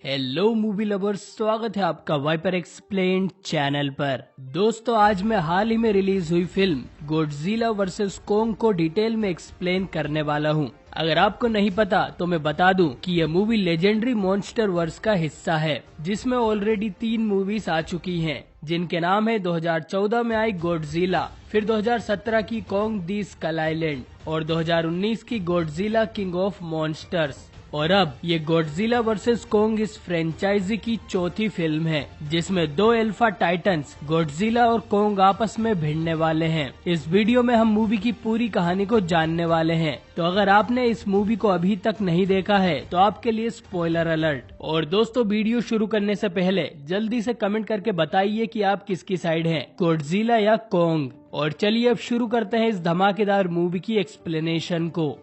Hello movie lovers, स्वागत है आपका वाइपर एक्सप्लेन चैनल पर। दोस्तों, आज मैं हाल ही में रिलीज हुई फिल्म गॉडजिला वर्सेस कोंग को डिटेल में एक्सप्लेन करने वाला हूं। अगर आपको नहीं पता तो मैं बता दूं कि यह मूवी लेजेंडरी मॉन्स्टर वर्स का हिस्सा है, जिसमें ऑलरेडी 3 मूवीज आ चुकी हैं, जिनके नाम है 2014 में आई गॉडजिला, फिर 2017 की कोंग द स्कल आइलैंड और 2019 की गॉडजिला किंग ऑफ मॉन्स्टर्स। और अब ये गॉडजिला वर्सेस कोंग इस फ्रेंचाइजी की चौथी फिल्म है, जिसमें 2 अल्फा टाइटन्स गॉडजिला और कोंग आपस में भिड़ने वाले हैं। इस वीडियो में हम मूवी की पूरी कहानी को जानने वाले हैं, तो अगर आपने इस मूवी को अभी तक नहीं देखा है तो आपके लिए स्पॉइलर अलर्ट। और दोस्तों, वीडियो शुरू करने से पहले जल्दी से कमेंट करके बताइए कि आप किसकी साइड हैं, गॉडजिला या कोंग। और चलिए अब शुरू करते हैं इस धमाकेदार मूवी की एक्सप्लेनेशन को।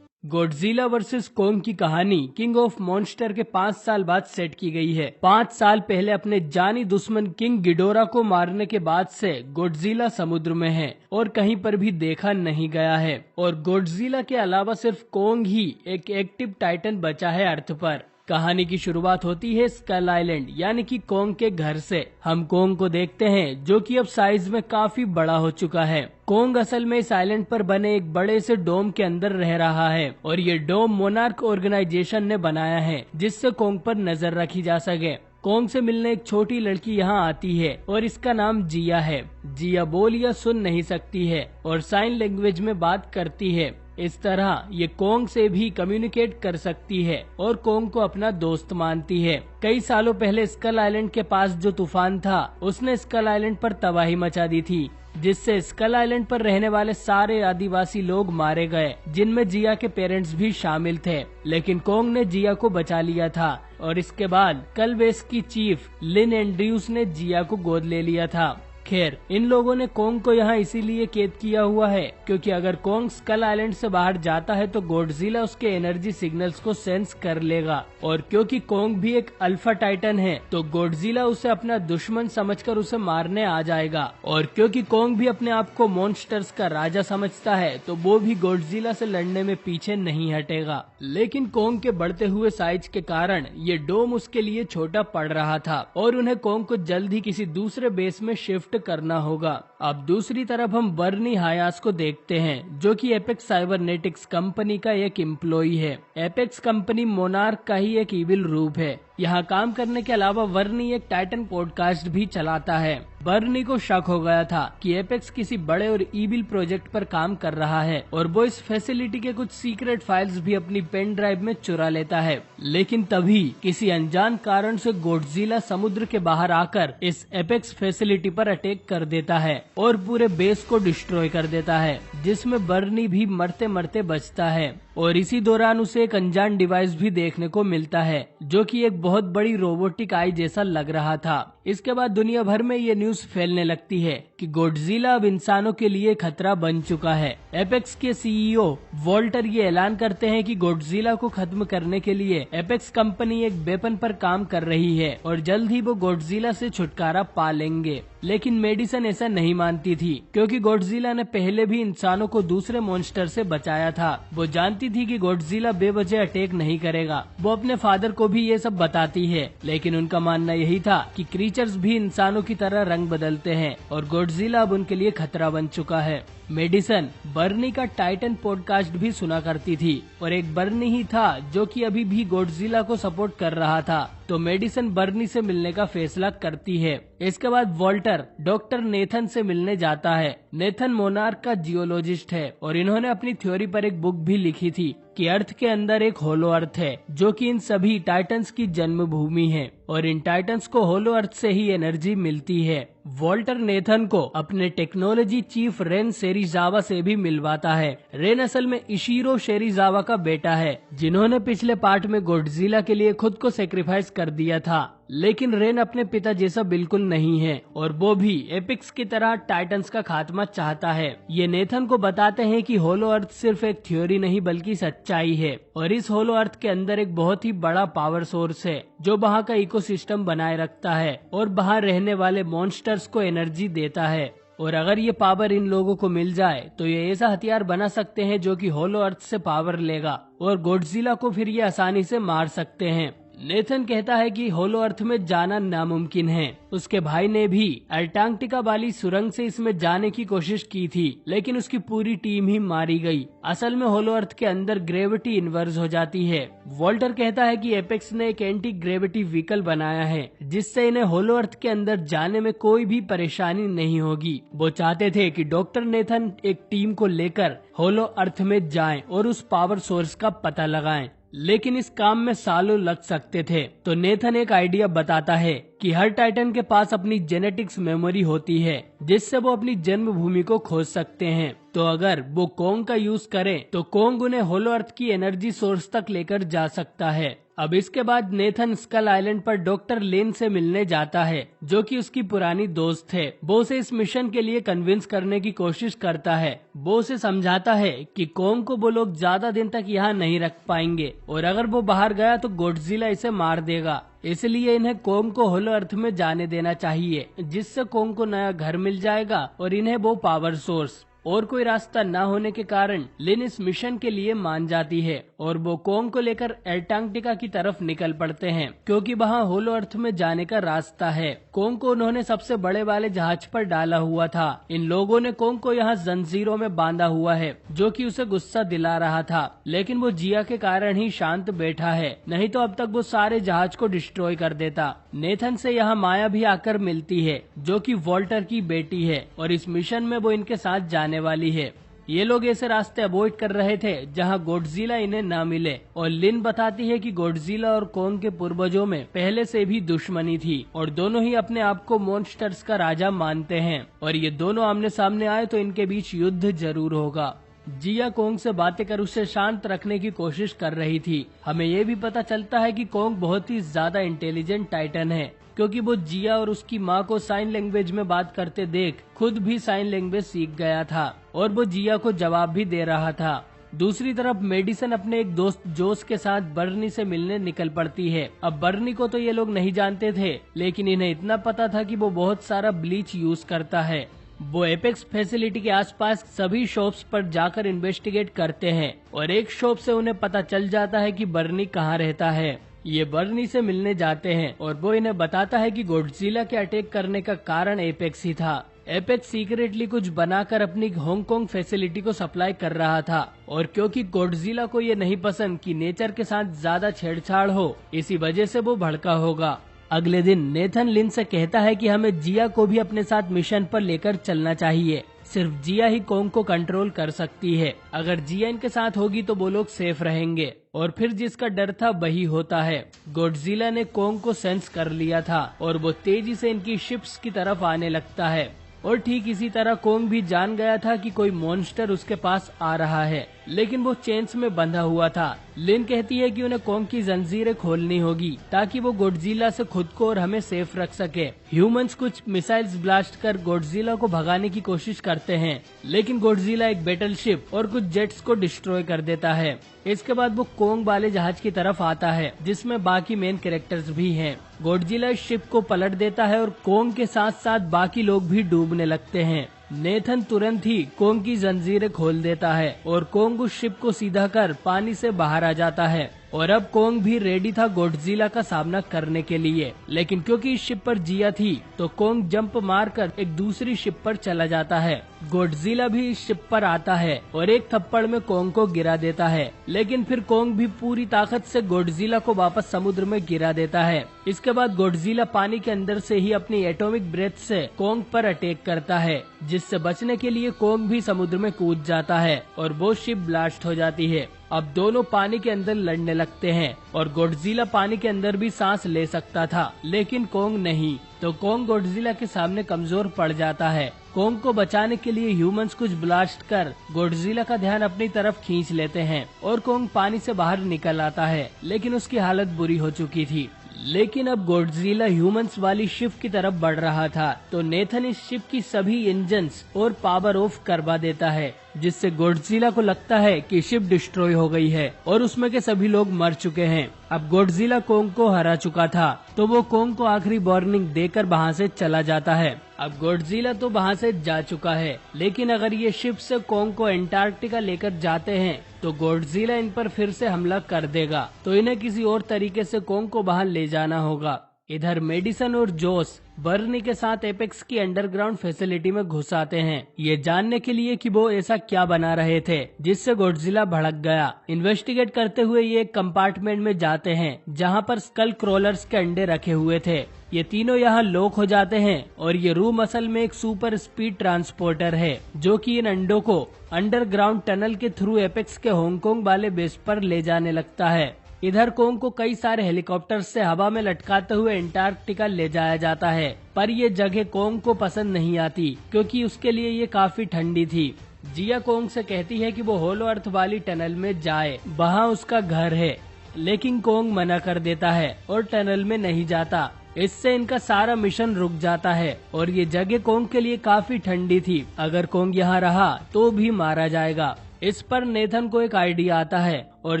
गॉडजिला वर्सेस कोंग की कहानी किंग ऑफ मॉन्स्टर के 5 साल बाद सेट की गई है। 5 साल पहले अपने जानी दुश्मन किंग गिडोरा को मारने के बाद से गॉडजिला समुद्र में है और कहीं पर भी देखा नहीं गया है। और गॉडजिला के अलावा सिर्फ कोंग ही एक एक्टिव टाइटन बचा है अर्थ पर। कहानी की शुरुआत होती है स्कल आइलैंड यानी कि कोंग के घर से। हम कोंग को देखते हैं, जो कि अब साइज में काफी बड़ा हो चुका है। कोंग असल में इस आइलैंड पर बने एक बड़े से डोम के अंदर रह रहा है और ये डोम मोनार्क ऑर्गेनाइजेशन ने बनाया है, जिससे कोंग पर नजर रखी जा सके। कोंग से मिलने एक छोटी लड़की यहाँ आती है और इसका नाम जिया है। जिया बोल या सुन नहीं सकती है और साइन लैंग्वेज में बात करती है। इस तरह ये कोंग से भी कम्युनिकेट कर सकती है और कोंग को अपना दोस्त मानती है। कई सालों पहले स्कल आइलैंड के पास जो तूफान था, उसने स्कल आइलैंड पर तबाही मचा दी थी, जिससे स्कल आइलैंड पर रहने वाले सारे आदिवासी लोग मारे गए, जिनमें जिया के पेरेंट्स भी शामिल थे। लेकिन कोंग ने जिया को बचा लिया था और इसके बाद कलवेस की चीफ लिन एंड्रयूज ने जिया को गोद ले लिया था। खैर, इन लोगों ने कोंग को यहाँ इसीलिए कैद किया हुआ है क्योंकि अगर कोंग स्कल आइलैंड से बाहर जाता है तो गॉडजिला उसके एनर्जी सिग्नल्स को सेंस कर लेगा। और क्योंकि कोंग भी एक अल्फा टाइटन है तो गॉडजिला उसे अपना दुश्मन समझकर उसे मारने आ जाएगा। और क्योंकि कोंग भी अपने आप को मॉन्स्टर्स का राजा समझता है तो वो भी गॉडजिला से लड़ने में पीछे नहीं हटेगा। लेकिन कोंग के बढ़ते हुए साइज के कारण ये डोम उसके लिए छोटा पड़ रहा था और उन्हें कोंग को जल्द ही किसी दूसरे बेस में शिफ्ट करना होगा। अब दूसरी तरफ हम बर्नी हायास को देखते हैं, जो कि एपेक्स साइबरनेटिक्स कंपनी का एक एम्प्लॉई है। एपेक्स कंपनी मोनार्क का ही एक इविल रूप है। यहाँ काम करने के अलावा बर्नी एक टाइटन पॉडकास्ट भी चलाता है। बर्नी को शक हो गया था कि एपेक्स किसी बड़े और इविल प्रोजेक्ट पर काम कर रहा है और वो इस फैसिलिटी के कुछ सीक्रेट फाइल्स भी अपनी पेन ड्राइव में चुरा लेता है। लेकिन तभी किसी अनजान कारण से गॉडजिला समुद्र के बाहर आकर इस एपेक्स फैसिलिटी पर अटैक कर देता है और पूरे बेस को डिस्ट्रॉय कर देता है, जिसमें बर्नी भी मरते मरते बचता है। और इसी दौरान उसे एक अनजान डिवाइस भी देखने को मिलता है, जो कि एक बहुत बड़ी रोबोटिक आई जैसा लग रहा था। इसके बाद दुनिया भर में ये न्यूज फैलने लगती है कि गॉडजिला अब इंसानों के लिए खतरा बन चुका है। एपेक्स के सीईओ वॉल्टर ये ऐलान करते हैं कि गॉडजिला को खत्म करने के लिए एपेक्स कंपनी एक वेपन पर काम कर रही है और जल्द ही वो गॉडजिला से छुटकारा पा लेंगे। लेकिन मेडिसन ऐसा नहीं मानती थी, क्योंकि गॉडजिला ने पहले भी इंसानों को दूसरे मॉन्स्टर से बचाया था। वो जानती थी कि गॉडजिला बेवजह अटैक नहीं करेगा। वो अपने फादर को भी ये सब बताती है, लेकिन उनका मानना यही था कि क्रीचर्स भी इंसानों की तरह रंग बदलते हैं और गॉडजिला अब उनके लिए खतरा बन चुका है। मेडिसन बर्नी का टाइटन पॉडकास्ट भी सुना करती थी और एक बर्नी ही था जो कि अभी भी गॉडजिला को सपोर्ट कर रहा था। तो मेडिसन बर्नी से मिलने का फैसला करती है। इसके बाद वॉल्टर डॉक्टर नेथन से मिलने जाता है। नेथन मोनार्क का जियोलॉजिस्ट है और इन्होंने अपनी थ्योरी पर एक बुक भी लिखी थी कि अर्थ के अंदर एक होलो अर्थ है, जो कि इन सभी टाइटन्स की जन्मभूमि है और इन टाइटन्स को होलो अर्थ से ही एनर्जी मिलती है। वॉल्टर नेथन को अपने टेक्नोलॉजी चीफ रेन शेरिजावा से भी मिलवाता है। रेन असल में इशिरो शेरिजावा का बेटा है, जिन्होंने पिछले पार्ट में गॉडजिला के लिए खुद को सेक्रीफाइस कर दिया था। लेकिन रेन अपने पिता जैसा बिल्कुल नहीं है और वो भी एपिक्स की तरह टाइटन्स का खात्मा चाहता है। ये नेथन को बताते हैं कि होलो अर्थ सिर्फ एक थ्योरी नहीं बल्कि सच्चाई है और इस होलो अर्थ के अंदर एक बहुत ही बड़ा पावर सोर्स है, जो वहाँ का इकोसिस्टम बनाए रखता है और वहाँ रहने वाले मॉन्स्टर्स को एनर्जी देता है। और अगर ये पावर इन लोगों को मिल जाए तो ये ऐसा हथियार बना सकते हैं जो कि होलो अर्थ से पावर लेगा और गॉडजिला को फिर ये आसानी से मार सकते हैं। नेथन कहता है कि होलो अर्थ में जाना नामुमकिन है। उसके भाई ने भी अंटार्कटिका वाली सुरंग से इसमें जाने की कोशिश की थी, लेकिन उसकी पूरी टीम ही मारी गई। असल में होलो अर्थ के अंदर ग्रेविटी इन्वर्स हो जाती है। वॉल्टर कहता है कि एपेक्स ने एक एंटी ग्रेविटी व्हीकल बनाया है, जिससे इन्हें होलो अर्थ के अंदर जाने में कोई भी परेशानी नहीं होगी। वो चाहते थे कि डॉक्टर नेथन एक टीम को लेकर होलो अर्थ में जाएं और उस पावर सोर्स का पता लगाएं, लेकिन इस काम में सालों लग सकते थे। तो नेथन एक आइडिया बताता है कि हर टाइटन के पास अपनी जेनेटिक्स मेमोरी होती है, जिससे वो अपनी जन्मभूमि को खोज सकते हैं। तो अगर वो कोंग का यूज करें तो कोंग उन्हें होलो अर्थ की एनर्जी सोर्स तक लेकर जा सकता है। अब इसके बाद नेथन स्कल आइलैंड पर डॉक्टर लिन से मिलने जाता है, जो कि उसकी पुरानी दोस्त है। वो उसे इस मिशन के लिए कन्विंस करने की कोशिश करता है। वो उसे समझाता है कि कोंग को वो लोग ज्यादा दिन तक यहाँ नहीं रख पाएंगे, और अगर वो बाहर गया तो गॉडजिला इसे मार देगा। इसलिए इन्हें कोंग को होलो अर्थ में जाने देना चाहिए, जिससे कोंग को नया घर मिल जाएगा और इन्हें वो पावर सोर्स। और कोई रास्ता न होने के कारण लिन इस मिशन के लिए मान जाती है और वो कोंग को लेकर अंटार्कटिका की तरफ निकल पड़ते हैं, क्योंकि वहाँ होलो अर्थ में जाने का रास्ता है। कोंग को उन्होंने सबसे बड़े वाले जहाज पर डाला हुआ था। इन लोगों ने कोंग को यहाँ जंजीरों में बांधा हुआ है, जो कि उसे गुस्सा दिला रहा था, लेकिन वो जिया के कारण ही शांत बैठा है, नहीं तो अब तक वो सारे जहाज को डिस्ट्रॉय कर देता। नेथन से यहाँ माया भी आकर मिलती है, जो कि वॉल्टर की बेटी है, और इस मिशन में वो इनके साथ जाने वाली है। ये लोग ऐसे रास्ते अवॉइड कर रहे थे जहां गॉडजिला इन्हें ना मिले, और लिन बताती है कि गॉडजिला और कोंग के पूर्वजों में पहले से भी दुश्मनी थी और दोनों ही अपने आप को मॉन्स्टर्स का राजा मानते हैं, और ये दोनों आमने सामने आए तो इनके बीच युद्ध जरूर होगा। जिया कोंग से बातें कर उसे शांत रखने की कोशिश कर रही थी। हमें ये भी पता चलता है कि कोंग बहुत ही ज्यादा इंटेलिजेंट टाइटन है, क्योंकि वो जिया और उसकी माँ को साइन लैंग्वेज में बात करते देख खुद भी साइन लैंग्वेज सीख गया था, और वो जिया को जवाब भी दे रहा था। दूसरी तरफ मेडिसन अपने एक दोस्त जोस के साथ बर्नी से मिलने निकल पड़ती है। अब बर्नी को तो ये लोग नहीं जानते थे, लेकिन इन्हें इतना पता था कि वो बहुत सारा ब्लीच यूज करता है। वो एपेक्स फैसिलिटी के आसपास सभी शॉप्स पर जाकर इन्वेस्टिगेट करते हैं, और एक शॉप से उन्हें पता चल जाता है कि बर्नी कहाँ रहता है। ये बर्नी से मिलने जाते हैं और वो इन्हें बताता है कि गॉडजिला के अटैक करने का कारण एपेक्स ही था। एपेक्स सीक्रेटली कुछ बनाकर अपनी हांगकांग फैसिलिटी को सप्लाई कर रहा था, और क्योंकि गॉडजिला को ये नहीं पसंद कि नेचर के साथ ज्यादा छेड़छाड़ हो, इसी वजह से वो भड़का होगा। अगले दिन नेथन लिन से कहता है कि हमें जिया को भी अपने साथ मिशन पर लेकर चलना चाहिए। सिर्फ जिया ही कोंग को कंट्रोल कर सकती है। अगर जिया इनके साथ होगी तो वो लोग सेफ रहेंगे, और फिर जिसका डर था वही होता है। गॉडजिला ने कोंग को सेंस कर लिया था और वो तेजी से इनकी शिप्स की तरफ आने लगता है, और ठीक इसी तरह कोंग भी जान गया था कि कोई मॉन्स्टर उसके पास आ रहा है, लेकिन वो चेन्स में बंधा हुआ था। लिन कहती है कि उन्हें कोंग की जंजीरें खोलनी होगी ताकि वो गॉडजिला से खुद को और हमें सेफ रख सके। ह्यूमंस कुछ मिसाइल्स ब्लास्ट कर गॉडजिला को भगाने की कोशिश करते हैं, लेकिन गॉडजिला एक बैटलशिप और कुछ जेट्स को डिस्ट्रॉय कर देता है। इसके बाद वो कोंग वाले जहाज की तरफ आता है, जिसमें बाकी मेन कैरेक्टर्स भी हैं। गॉडजिला शिप को पलट देता है और कोंग के साथ साथ बाकी लोग भी डूबने लगते हैं। नेथन तुरंत ही कोंग की जंजीरें खोल देता है और कोंग उस शिप को सीधा कर पानी से बाहर आ जाता है, और अब कोंग भी रेडी था गॉडजिला का सामना करने के लिए। लेकिन क्योंकि इस शिप पर जिया थी तो कोंग जंप मारकर एक दूसरी शिप पर चला जाता है। गॉडजिला भी इस शिप पर आता है और एक थप्पड़ में कोंग को गिरा देता है, लेकिन फिर कोंग भी पूरी ताकत से गॉडजिला को वापस समुद्र में गिरा देता है। इसके बाद गॉडजिला पानी के अंदर से ही अपनी एटॉमिक ब्रेथ से कोंग पर अटैक करता है, जिससे बचने के लिए कोंग भी समुद्र में कूद जाता है और वो शिप ब्लास्ट हो जाती है। अब दोनों पानी के अंदर लड़ने लगते हैं और गॉडजिला पानी के अंदर भी सांस ले सकता था, लेकिन कोंग नहीं। तो कोंग गॉडजिला के सामने कमजोर पड़ जाता है। कोंग को बचाने के लिए ह्यूमंस कुछ ब्लास्ट कर गॉडजिला का ध्यान अपनी तरफ खींच लेते हैं और कोंग पानी से बाहर निकल आता है, लेकिन उसकी हालत बुरी हो चुकी थी। लेकिन अब गॉडजिला ह्यूमंस वाली शिप की तरफ बढ़ रहा था, तो नेथन इस शिप की सभी इंजन्स और पावर ऑफ करवा देता है जिससे गॉडजिला को लगता है कि शिप डिस्ट्रॉय हो गई है और उसमें के सभी लोग मर चुके हैं। अब गॉडजिला कोंग को हरा चुका था, तो वो कोंग को आखिरी वार्निंग देकर वहाँ से चला जाता है। अब गॉडजिला तो वहाँ से जा चुका है, लेकिन अगर ये शिप से कोंग को एंटार्क्टिका लेकर जाते हैं तो गॉडजिला इन पर फिर से हमला कर देगा, तो इन्हें किसी और तरीके से कोंग को वहाँ ले जाना होगा। इधर मेडिसन और जोस बर्नी के साथ एपेक्स की अंडरग्राउंड फैसिलिटी में घुस आते हैं, ये जानने के लिए कि वो ऐसा क्या बना रहे थे जिससे गॉडजिला भड़क गया। इन्वेस्टिगेट करते हुए ये एक कंपार्टमेंट में जाते हैं जहां पर स्कल क्रोलर्स के अंडे रखे हुए थे। ये तीनों यहाँ लॉक हो जाते हैं और ये रूम असल में एक सुपर स्पीड ट्रांसपोर्टर है जो कि इन अंडों को अंडरग्राउंड टनल के थ्रू एपेक्स के हांगकांग वाले बेस पर ले जाने लगता है। इधर कोंग को कई सारे हेलीकॉप्टर से हवा में लटकाते हुए एंटार्क्टिका ले जाया जाता है, पर ये जगह कोंग को पसंद नहीं आती क्योंकि उसके लिए ये काफी ठंडी थी। जिया कोंग से कहती है कि वो होलो अर्थ वाली टनल में जाए, वहाँ उसका घर है, लेकिन कोंग मना कर देता है और टनल में नहीं जाता। इससे इनका सारा मिशन रुक जाता है और ये जगह कोंग के लिए काफी ठंडी थी, अगर कोंग यहाँ रहा तो भी मारा जाएगा। इस पर नेथन को एक आइडिया आता है और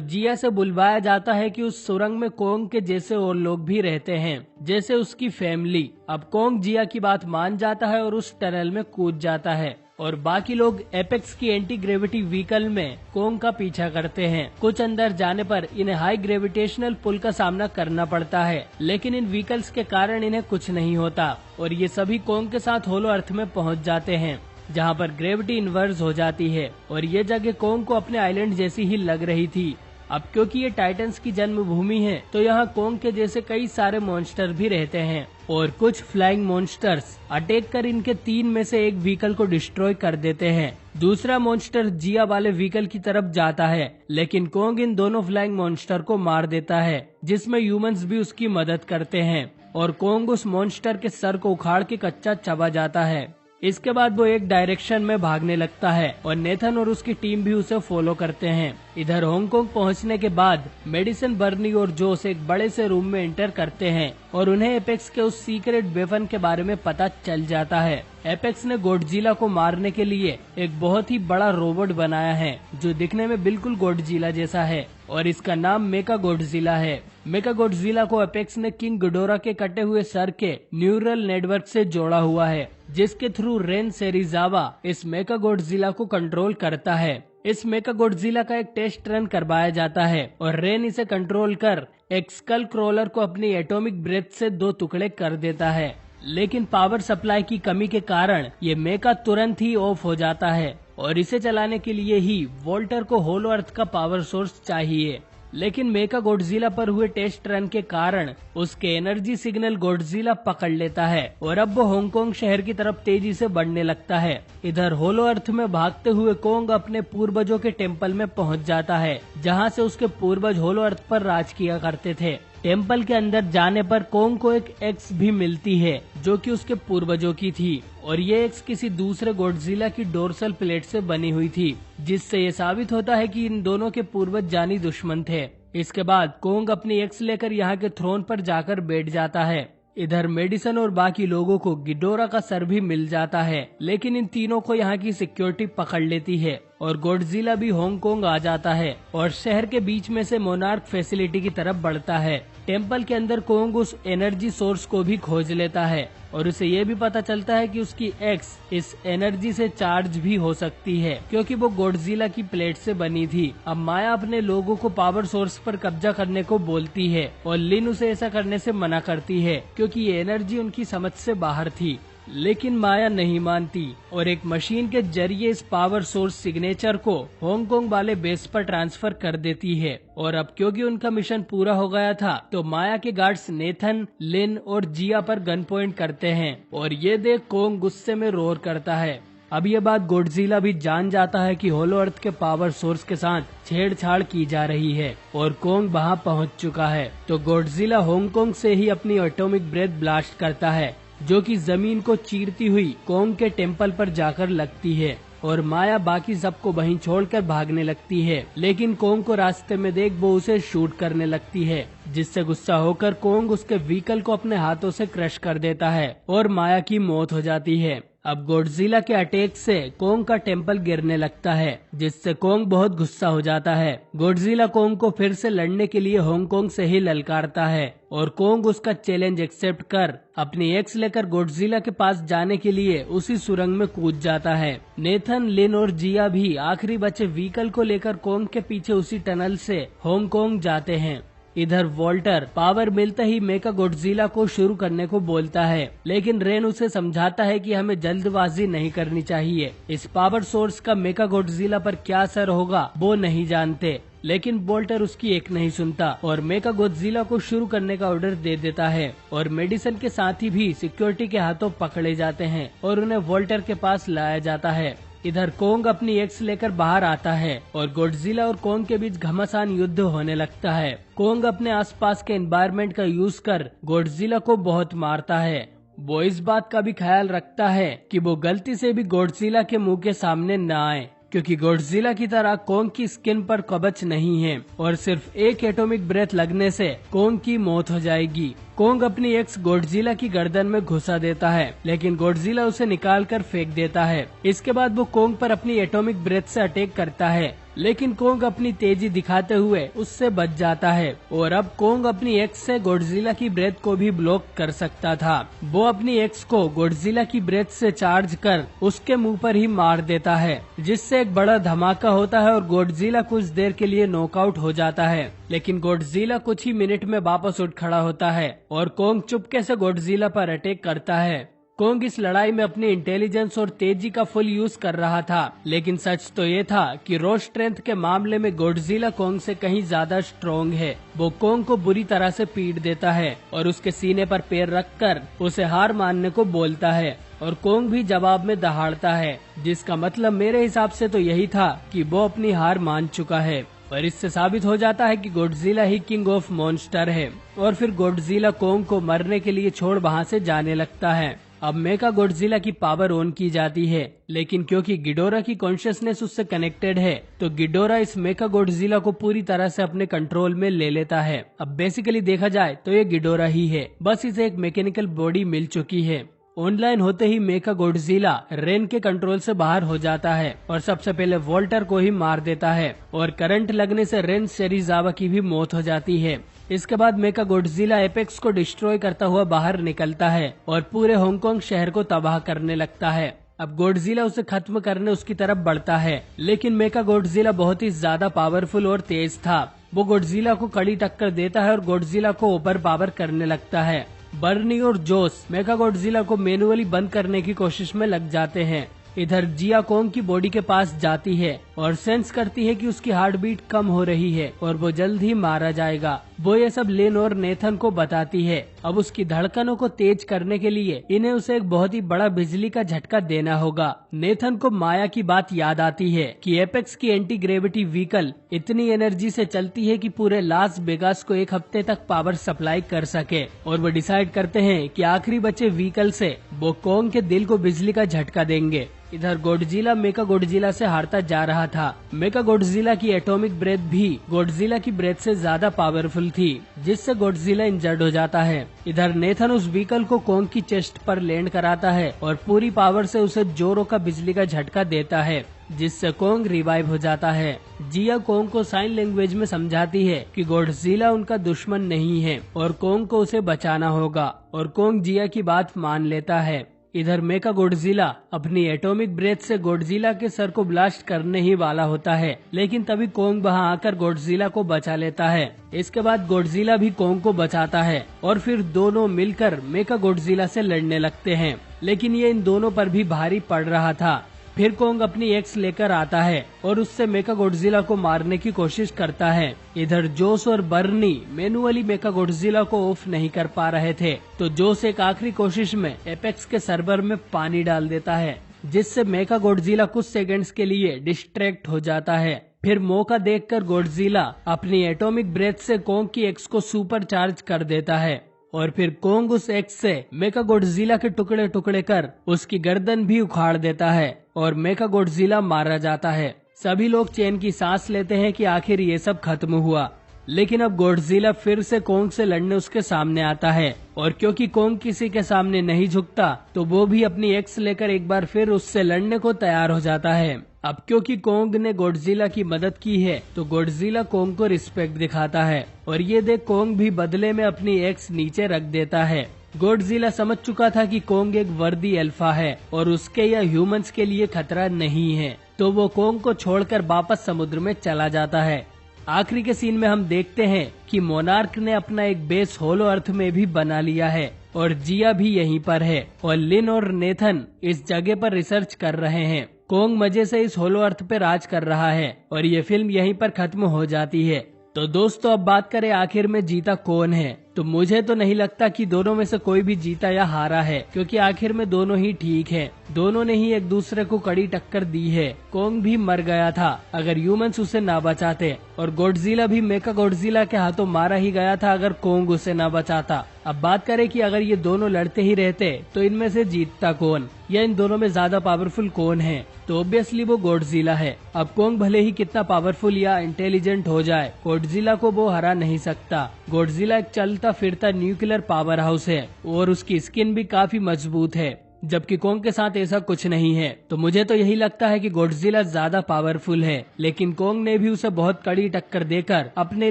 जिया से बुलवाया जाता है कि उस सुरंग में कोंग के जैसे और लोग भी रहते हैं, जैसे उसकी फैमिली। अब कोंग जिया की बात मान जाता है और उस टनल में कूद जाता है और बाकी लोग एपेक्स की एंटी ग्रेविटी व्हीकल में कोंग का पीछा करते हैं। कुछ अंदर जाने पर इन्हें हाई ग्रेविटेशनल पुल का सामना करना पड़ता है, लेकिन इन व्हीकल्स के कारण इन्हें कुछ नहीं होता और ये सभी कोंग के साथ होलो अर्थ में पहुंच जाते हैं, जहां पर ग्रेविटी इन्वर्स हो जाती है और ये जगह कोंग को अपने आइलैंड जैसी ही लग रही थी। अब क्योंकि ये टाइटंस की जन्मभूमि है, तो यहाँ कोंग के जैसे कई सारे मॉन्स्टर भी रहते हैं और कुछ फ्लाइंग मॉन्स्टर्स अटैक कर इनके 3 में से एक व्हीकल को डिस्ट्रॉय कर देते हैं। दूसरा मॉन्स्टर जिया वाले व्हीकल की तरफ जाता है, लेकिन कोंग इन दोनों फ्लाइंग मॉन्स्टर को मार देता है, जिसमें ह्यूमंस भी उसकी मदद करते हैं और कोंग उस मॉन्स्टर के सर को उखाड़ के कच्चा चबा जाता है। इसके बाद वो एक डायरेक्शन में भागने लगता है और नेथन और उसकी टीम भी उसे फॉलो करते हैं। इधर हांगकांग पहुंचने के बाद मेडिसन, बर्नी और जोस एक बड़े से रूम में एंटर करते हैं और उन्हें एपेक्स के उस सीक्रेट वेपन के बारे में पता चल जाता है। एपेक्स ने गॉडजिला को मारने के लिए एक बहुत ही बड़ा रोबोट बनाया है जो दिखने में बिल्कुल गॉडजिला जैसा है और इसका नाम मेका गॉडजिला है। मेका गॉडजिला को एपेक्स ने किंग गिडोरा के कटे हुए सर के न्यूरल नेटवर्क से जोड़ा हुआ है, जिसके थ्रू रेन सेरिजावा इस मेका गॉडजिला को कंट्रोल करता है। इस मेका गॉडजिला का एक टेस्ट रन करवाया जाता है और रेन इसे कंट्रोल कर एक स्कल क्रोलर को अपनी एटॉमिक ब्रेथ से 2 टुकड़े कर देता है, लेकिन पावर सप्लाई की कमी के कारण ये मेका तुरंत ही ऑफ हो जाता है और इसे चलाने के लिए ही वोल्टर को होलो अर्थ का पावर सोर्स चाहिए। लेकिन मेका गॉडजिला पर हुए टेस्ट रन के कारण उसके एनर्जी सिग्नल गॉडजिला पकड़ लेता है और अब वो हांगकांग शहर की तरफ तेजी से बढ़ने लगता है। इधर होलो अर्थ में भागते हुए कोंग अपने पूर्वजों के टेम्पल में पहुंच जाता है, जहां से उसके पूर्वज होलो अर्थ पर राज किया करते थे। टेम्पल के अंदर जाने पर कोंग को एक एक्स भी मिलती है जो कि उसके पूर्वजों की थी और ये एक्स किसी दूसरे गॉडजिला की डोर्सल प्लेट से बनी हुई थी, जिससे ये साबित होता है कि इन दोनों के पूर्वज जानी दुश्मन थे। इसके बाद कोंग अपनी एक्स लेकर यहाँ के थ्रोन पर जाकर बैठ जाता है। इधर मेडिसन और बाकी लोगों को गिडोरा का सर भी मिल जाता है, लेकिन इन तीनों को यहाँ की सिक्योरिटी पकड़ लेती है और गॉडजिला भी हांगकांग आ जाता है और शहर के बीच में से मोनार्क फैसिलिटी की तरफ बढ़ता है। टेम्पल के अंदर कोंग उस एनर्जी सोर्स को भी खोज लेता है और उसे ये भी पता चलता है कि उसकी एक्स इस एनर्जी से चार्ज भी हो सकती है, क्योंकि वो गॉडजिला की प्लेट से बनी थी। अब माया अपने लोगों को पावर सोर्स पर कब्जा करने को बोलती है और लिन उसे ऐसा करने से मना करती है क्योंकि ये एनर्जी उनकी समझ से बाहर थी, लेकिन माया नहीं मानती और एक मशीन के जरिए इस पावर सोर्स सिग्नेचर को हांगकांग वाले बेस पर ट्रांसफर कर देती है। और अब क्योंकि उनका मिशन पूरा हो गया था, तो माया के गार्ड्स नेथन, लिन और जिया पर गन पॉइंट करते हैं और ये देख कोंग गुस्से में रोर करता है। अब ये बात गॉडजिला भी जान जाता है कि होलो अर्थ के पावर सोर्स के साथ छेड़छाड़ की जा रही है और कोंग वहां पहुंच चुका है, तो गॉडजिला हांगकांग से ही अपनी एटॉमिक ब्रेथ ब्लास्ट करता है, जो कि जमीन को चीरती हुई कोंग के टेम्पल पर जाकर लगती है और माया बाकी सबको वहीं छोड़कर भागने लगती है। लेकिन कोंग को रास्ते में देख वो उसे शूट करने लगती है, जिससे गुस्सा होकर कोंग उसके व्हीकल को अपने हाथों से क्रश कर देता है और माया की मौत हो जाती है। अब गॉडजिला के अटैक से कोंग का टेम्पल गिरने लगता है, जिससे कोंग बहुत गुस्सा हो जाता है। गॉडजिला कोंग को फिर से लड़ने के लिए हांगकांग से ही ललकारता है और कोंग उसका चैलेंज एक्सेप्ट कर अपनी एक्स लेकर गॉडजिला के पास जाने के लिए उसी सुरंग में कूद जाता है। नेथन, लिन और जिया भी आखिरी बचे व्हीकल को लेकर कोंग के पीछे उसी टनल से हांगकांग जाते हैं। इधर वॉल्टर पावर मिलते ही मेका गॉडजिला को शुरू करने को बोलता है, लेकिन रेन उसे समझाता है कि हमें जल्दबाजी नहीं करनी चाहिए। इस पावर सोर्स का मेका गॉडजिला पर क्या असर होगा वो नहीं जानते, लेकिन वॉल्टर उसकी एक नहीं सुनता और मेका गॉडजिला को शुरू करने का ऑर्डर दे देता है और मेडिसन के साथी भी सिक्योरिटी के हाथों पकड़े जाते हैं और उन्हें वॉल्टर के पास लाया जाता है। इधर कोंग अपनी एक्स लेकर बाहर आता है और गॉडजिला और कोंग के बीच घमासान युद्ध होने लगता है। कोंग अपने आसपास के एनवायरनमेंट का यूज कर गॉडजिला को बहुत मारता है। वो इस बात का भी ख्याल रखता है कि वो गलती से भी गॉडजिला के मुंह के सामने न आए, क्योंकि गॉडजिला की तरह कोंग की स्किन पर कवच नहीं है और सिर्फ एक एटॉमिक ब्रेथ लगने से कोंग की मौत हो जाएगी। कोंग अपनी एक्स गॉडजिला की गर्दन में घुसा देता है, लेकिन गॉडजिला उसे निकाल कर फेंक देता है। इसके बाद वो कोंग पर अपनी एटॉमिक ब्रेथ से अटैक करता है, लेकिन कोंग अपनी तेजी दिखाते हुए उससे बच जाता है और अब कोंग अपनी एक्स से गॉडजिला की ब्रेथ को भी ब्लॉक कर सकता था। वो अपनी एक्स को गॉडजिला की ब्रेथ से चार्ज कर उसके मुंह पर ही मार देता है, जिससे एक बड़ा धमाका होता है और गॉडजिला कुछ देर के लिए नॉकआउट हो जाता है। लेकिन गॉडजिला कुछ ही मिनट में वापस उठ खड़ा होता है और कोंग चुपके से गॉडजिला पर अटैक करता है। कोंग इस लड़ाई में अपनी इंटेलिजेंस और तेजी का फुल यूज कर रहा था, लेकिन सच तो ये था कि रॉ स्ट्रेंथ के मामले में गॉडजिला कोंग से कहीं ज्यादा स्ट्रॉन्ग है। वो कोंग को बुरी तरह से पीट देता है और उसके सीने पर पैर रखकर उसे हार मानने को बोलता है और कोंग भी जवाब में दहाड़ता है, जिसका मतलब मेरे हिसाब से तो यही था कि वो अपनी हार मान चुका है। और इससे साबित हो जाता है कि Godzilla he king of monster है और फिर गॉडजिला कोंग को मरने के लिए छोड़ वहाँ से जाने लगता है। अब मेका गॉडजिला की पावर ऑन की जाती है, लेकिन क्योंकि गिडोरा की कॉन्शियसनेस उससे कनेक्टेड है तो गिडोरा इस मेका गॉडजिला को पूरी तरह से अपने कंट्रोल में ले लेता है। अब बेसिकली देखा जाए तो ये गिडोरा ही है, बस इसे एक मैकेनिकल बॉडी मिल चुकी है। ऑनलाइन होते ही मेका गॉडजिला रेन के कंट्रोल से बाहर हो जाता है और सबसे पहले वॉल्टर को ही मार देता है और करंट लगने से रेन सेरिजावा की भी मौत हो जाती है। इसके बाद मेका गॉडजिला एपेक्स को डिस्ट्रॉय करता हुआ बाहर निकलता है और पूरे हांगकांग शहर को तबाह करने लगता है। अब गॉडजिला उसे खत्म करने उसकी तरफ बढ़ता है, लेकिन मेका गॉडजिला बहुत ही ज्यादा पावरफुल और तेज था। वो गॉडजिला को कड़ी टक्कर देता है और गॉडजिला को ओवर पावर करने लगता है। बर्नी और जोस मेका गॉडजिला को मैनुअली बंद करने की कोशिश में लग जाते हैं। इधर जिया कोंग की बॉडी के पास जाती है और सेंस करती है कि उसकी हार्ट बीट कम हो रही है और वो जल्द ही मारा जाएगा। वो ये सब लिन और नेथन को बताती है। अब उसकी धड़कनों को तेज करने के लिए इन्हें उसे एक बहुत ही बड़ा बिजली का झटका देना होगा। नेथन को माया की बात याद आती है कि एपेक्स की एंटी ग्रेविटी व्हीकल इतनी एनर्जी से चलती है कि पूरे लास वेगास को एक हफ्ते तक पावर सप्लाई कर सके और वो डिसाइड करते हैं कि आखिरी बचे व्हीकल से वो कोंग के दिल को बिजली का झटका देंगे। इधर गॉडजिला मेका गॉडजिला से हारता जा रहा था। मेका गॉडजिला की एटॉमिक ब्रेथ भी गॉडजिला की ब्रेथ से ज्यादा पावरफुल थी, जिससे गॉडजिला इंजर्ड हो जाता है। इधर नेथन उस व्हीकल को कोंग की चेस्ट पर लैंड कराता है और पूरी पावर से उसे जोरों का बिजली का झटका देता है, जिससे कोंग रिवाइव हो जाता है। जिया कोंग को साइन लैंग्वेज में समझाती है कि गॉडजिला उनका दुश्मन नहीं है और कोंग को उसे बचाना होगा और कोंग जिया की बात मान लेता है। इधर मेका गॉडजिला अपनी एटॉमिक ब्रेथ से गॉडजिला के सर को ब्लास्ट करने ही वाला होता है, लेकिन तभी कोंग वहां आकर गॉडजिला को बचा लेता है। इसके बाद गॉडजिला भी कोंग को बचाता है और फिर दोनों मिलकर मेका गॉडजिला से लड़ने लगते हैं, लेकिन ये इन दोनों पर भी भारी पड़ रहा था। फिर कोंग अपनी एक्स लेकर आता है और उससे मेका गॉडजिला को मारने की कोशिश करता है। इधर जोस और बर्नी मैनुअली मेका गॉडजिला को ऑफ नहीं कर पा रहे थे, तो जोस एक आखिरी कोशिश में एपेक्स के सर्वर में पानी डाल देता है, जिससे मेका गॉडजिला कुछ सेकंड्स के लिए डिस्ट्रैक्ट हो जाता है। फिर मौका देखकर गॉडजिला अपनी एटॉमिक ब्रेथ से कोंग की एक्स को सुपर चार्ज कर देता है और फिर कोंग उस एक्स से मेका गॉडजिला के टुकड़े टुकड़े कर उसकी गर्दन भी उखाड़ देता है और मेका गॉडजिला मारा जाता है। सभी लोग चैन की सांस लेते हैं कि आखिर ये सब खत्म हुआ। लेकिन अब गॉडजिला फिर से कोंग से लड़ने उसके सामने आता है और क्योंकि कोंग किसी के सामने नहीं झुकता तो वो भी अपनी एक्स लेकर एक बार फिर उससे लड़ने को तैयार हो जाता है। अब क्योंकि कोंग ने गॉडजिला की मदद की है तो गॉडजिला कोंग को रिस्पेक्ट दिखाता है और ये देख कोंग भी बदले में अपनी एक्स नीचे रख देता है। गॉडजिला समझ चुका था कि कोंग एक वर्दी अल्फा है और उसके या ह्यूमंस के लिए खतरा नहीं है, तो वो कोंग को छोड़कर वापस समुद्र में चला जाता है। आखिरी के सीन में हम देखते हैं कि मोनार्क ने अपना एक बेस होलो अर्थ में भी बना लिया है और जिया भी यहीं पर है और लिन और नेथन इस जगह पर रिसर्च कर रहे हैं। कोंग मजे से इस होलो अर्थ पे राज कर रहा है और ये फिल्म यहीं पर खत्म हो जाती है। तो दोस्तों अब बात करें आखिर में जीता कौन है, तो मुझे तो नहीं लगता कि दोनों में से कोई भी जीता या हारा है, क्योंकि आखिर में दोनों ही ठीक हैं। दोनों ने ही एक दूसरे को कड़ी टक्कर दी है। कोंग भी मर गया था अगर ह्यूमंस उसे ना बचाते और गॉडजिला भी मेका गॉडजिला के हाथों मारा ही गया था अगर कोंग उसे ना बचाता। अब बात करें कि अगर ये दोनों लड़ते ही रहते तो इनमें से जीतता कौन या इन दोनों में ज्यादा पावरफुल कौन है, तो ऑब्वियसली वो गॉडजिला है। अब कोंग भले ही कितना पावरफुल या इंटेलिजेंट हो जाए, गॉडजिला को वो हरा नहीं सकता। गॉडजिला एक चलता फिरता न्यूक्लियर पावर हाउस है और उसकी स्किन भी काफी मजबूत है, जबकि कोंग के साथ ऐसा कुछ नहीं है। तो मुझे तो यही लगता है कि गॉडजिला ज्यादा पावरफुल है, लेकिन कोंग ने भी उसे बहुत कड़ी टक्कर देकर अपने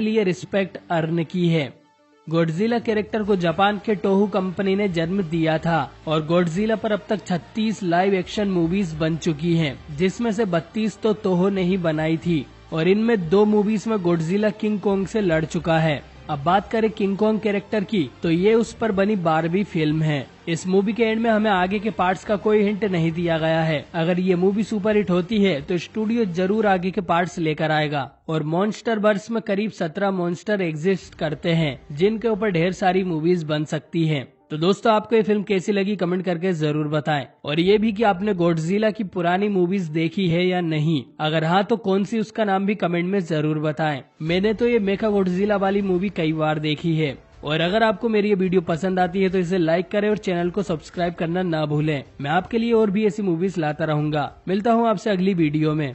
लिए रिस्पेक्ट अर्न की है। गॉडजिला कैरेक्टर को जापान के टोहू कंपनी ने जन्म दिया था और गॉडजिला पर अब तक 36 लाइव एक्शन मूवीज बन चुकी हैं, जिसमें से 32 तो टोहो ने ही बनाई थी और इनमें 2 मूवीज में गॉडजिला किंग कोंग से लड़ चुका है। अब बात करें किंग कोंग कैरेक्टर की, तो ये उस पर बनी 12वीं फिल्म है। इस मूवी के एंड में हमें आगे के पार्ट्स का कोई हिंट नहीं दिया गया है। अगर ये मूवी सुपरहिट होती है तो स्टूडियो जरूर आगे के पार्ट्स लेकर आएगा और मॉन्स्टर वर्स में करीब 17 मॉन्स्टर एग्जिस्ट करते हैं, जिनके ऊपर ढेर सारी मूवीज बन सकती हैं। तो दोस्तों आपको ये फिल्म कैसी लगी कमेंट करके जरूर बताएं और ये भी कि आपने गॉडजिला की पुरानी मूवीज देखी है या नहीं, अगर हाँ तो कौन सी उसका नाम भी कमेंट में जरूर बताएं। मैंने तो ये मेका गॉडजिला वाली मूवी कई बार देखी है। और अगर आपको मेरी ये वीडियो पसंद आती है तो इसे लाइक करें और चैनल को सब्सक्राइब करना ना भूलें। मैं आपके लिए और भी ऐसी मूवीज लाता रहूंगा। मिलता हूँ आपसे अगली वीडियो में।